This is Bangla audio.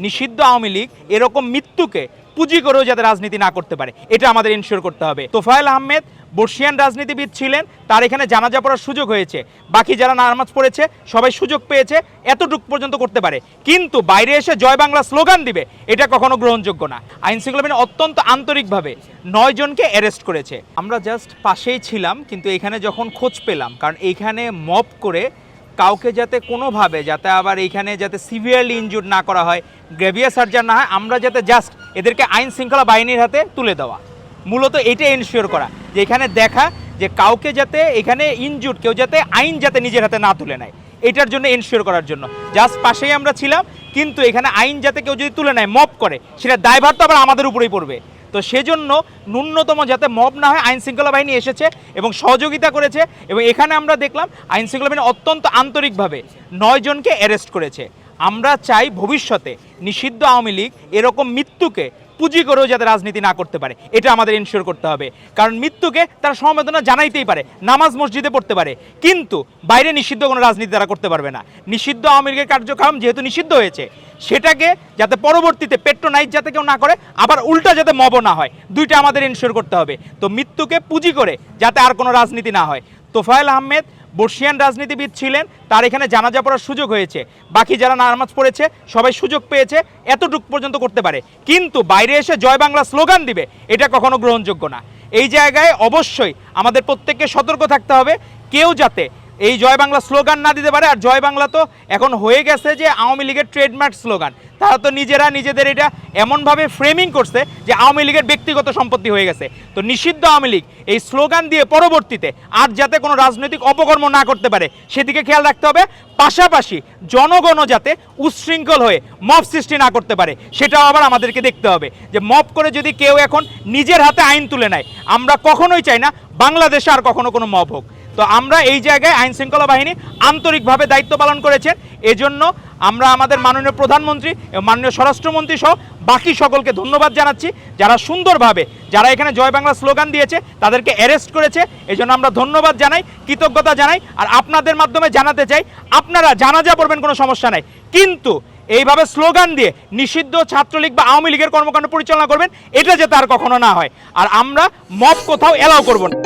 নিষিদ্ধ আওয়ামী লীগ এরকম মৃত্যুকে পুঁজি করেও যাতে রাজনীতি না করতে পারে, এটা আমাদের ইনশিওর করতে হবে। তোফায়েল আহমেদ বর্ষিয়ান রাজনীতিবিদ ছিলেন, তার এখানে জানাজা পড়ার সুযোগ হয়েছে, বাকি যারা নামাজ পড়েছে সবাই সুযোগ পেয়েছে, এতটুকু পর্যন্ত করতে পারে। কিন্তু বাইরে এসে জয় বাংলা স্লোগান দিবে, এটা কখনো গ্রহণযোগ্য না। আইন শৃঙ্খলা বাহিনী অত্যন্ত আন্তরিকভাবে 9 জনকে অ্যারেস্ট করেছে। আমরা জাস্ট পাশেই ছিলাম, কিন্তু এখানে যখন খোঁজ পেলাম, কারণ এইখানে মব করে কাউকে যাতে কোনোভাবে যাতে আবার এইখানে যাতে সিভিয়ারলি ইনজুর্ড না করা হয়, গ্রেভিয়ার সার্জারি না হয়, আমরা যাতে জাস্ট এদেরকে আইন শৃঙ্খলা বাহিনীর হাতে তুলে দেওয়া, মূলত এটা এনশিওর করা যে এখানে দেখা যে কাউকে যাতে এখানে ইনজুর্ড কেউ যাতে আইন যাতে নিজের হাতে না তুলে নেয়, এটার জন্য এনশিওর করার জন্য জাস্ট পাশেই আমরা ছিলাম। কিন্তু এখানে আইন যাতে কেউ যদি তুলে নেয়, মব করে, সেটা দায়ভার তো আবার আমাদের উপরেই পড়বে। তো সেজন্য ন্যূনতম যাতে মব না হয়, আইন শৃঙ্খলা বাহিনী এসেছে এবং সহযোগিতা করেছে। এবং এখানে আমরা দেখলাম আইন শৃঙ্খলা বাহিনী অত্যন্ত আন্তরিকভাবে 9 জনকে অ্যারেস্ট করেছে। আমরা চাই ভবিষ্যতে নিষিদ্ধ আওয়ামী লীগ এরকম মৃত্যুকে পুঁজি করেও যাতে রাজনীতি না করতে পারে, এটা আমাদের ইনশিওর করতে হবে। কারণ মৃত্যুকে তারা সমবেদনা জানাইতেই পারে, নামাজ মসজিদে পড়তে পারে, কিন্তু বাইরে নিষিদ্ধ কোনো রাজনীতি তারা করতে পারবে না। নিষিদ্ধ আওয়ামী লীগের কার্যক্রম যেহেতু নিষিদ্ধ হয়েছে, সেটাকে যাতে পরবর্তীতে পেট্রোনাইজ যাতে কেউ না করে, আবার উল্টা যাতে মবও না হয়, দুইটা আমাদের ইনশিওর করতে হবে। তো মৃত্যুকে পুঁজি করে যাতে আর কোনো রাজনীতি না হয়। তোফায়েল আহমেদ বর্ষিয়ান রাজনীতিবিদ ছিলেন, তার এখানে জানাজা পড়ার সুযোগ হয়েছে, বাকি যারা নামাজ পড়েছে সবাই সুযোগ পেয়েছে, এতটুকু পর্যন্ত করতে পারে। কিন্তু বাইরে এসে জয় বাংলা স্লোগান দিবে, এটা কখনো গ্রহণযোগ্য না। এই জায়গায় অবশ্যই আমাদের প্রত্যেককে সতর্ক থাকতে হবে, কেউ যাতে এই জয় বাংলা স্লোগান না দিতে পারে। আর জয় বাংলা তো এখন হয়ে গেছে যে আওয়ামী লীগের ট্রেডমার্ক স্লোগান, তারা তো নিজেরা নিজেদের এটা এমনভাবে ফ্রেমিং করছে যে আওয়ামী লীগের ব্যক্তিগত সম্পত্তি হয়ে গেছে। তো নিষিদ্ধ আওয়ামী লীগ এই স্লোগান দিয়ে পরবর্তীতে আর যাতে কোনো রাজনৈতিক অপকর্ম না করতে পারে, সেদিকে খেয়াল রাখতে হবে। পাশাপাশি জনগণও যাতে উচ্ছৃঙ্খল হয়ে মব সৃষ্টি না করতে পারে, সেটাও আবার আমাদেরকে দেখতে হবে। যে মব করে যদি কেউ এখন নিজের হাতে আইন তুলে নেয়, আমরা কখনোই চাই না বাংলাদেশে আর কখনো কোনো মব হোক। তো আমরা এই জায়গায় আইন শৃঙ্খলা বাহিনী আন্তরিকভাবে দায়িত্ব পালন করেছেন, এজন্য আমরা আমাদের মাননীয় প্রধানমন্ত্রী এবং মাননীয় স্বরাষ্ট্রমন্ত্রী সহ বাকি সকলকে ধন্যবাদ জানাচ্ছি, যারা সুন্দরভাবে যারা এখানে জয় বাংলা স্লোগান দিয়েছে তাদেরকে অ্যারেস্ট করেছে। এই জন্য আমরা ধন্যবাদ জানাই, কৃতজ্ঞতা জানাই। আর আপনাদের মাধ্যমে জানাতে চাই, আপনারা জানাজা পড়বেন, কোনো সমস্যা নাই, কিন্তু এইভাবে স্লোগান দিয়ে নিষিদ্ধ ছাত্রলীগ বা আওয়ামী লীগের কর্মকাণ্ড পরিচালনা করবেন, এটা যাতে আর কখনো না হয়। আর আমরা মব কোথাও এলাও করব না।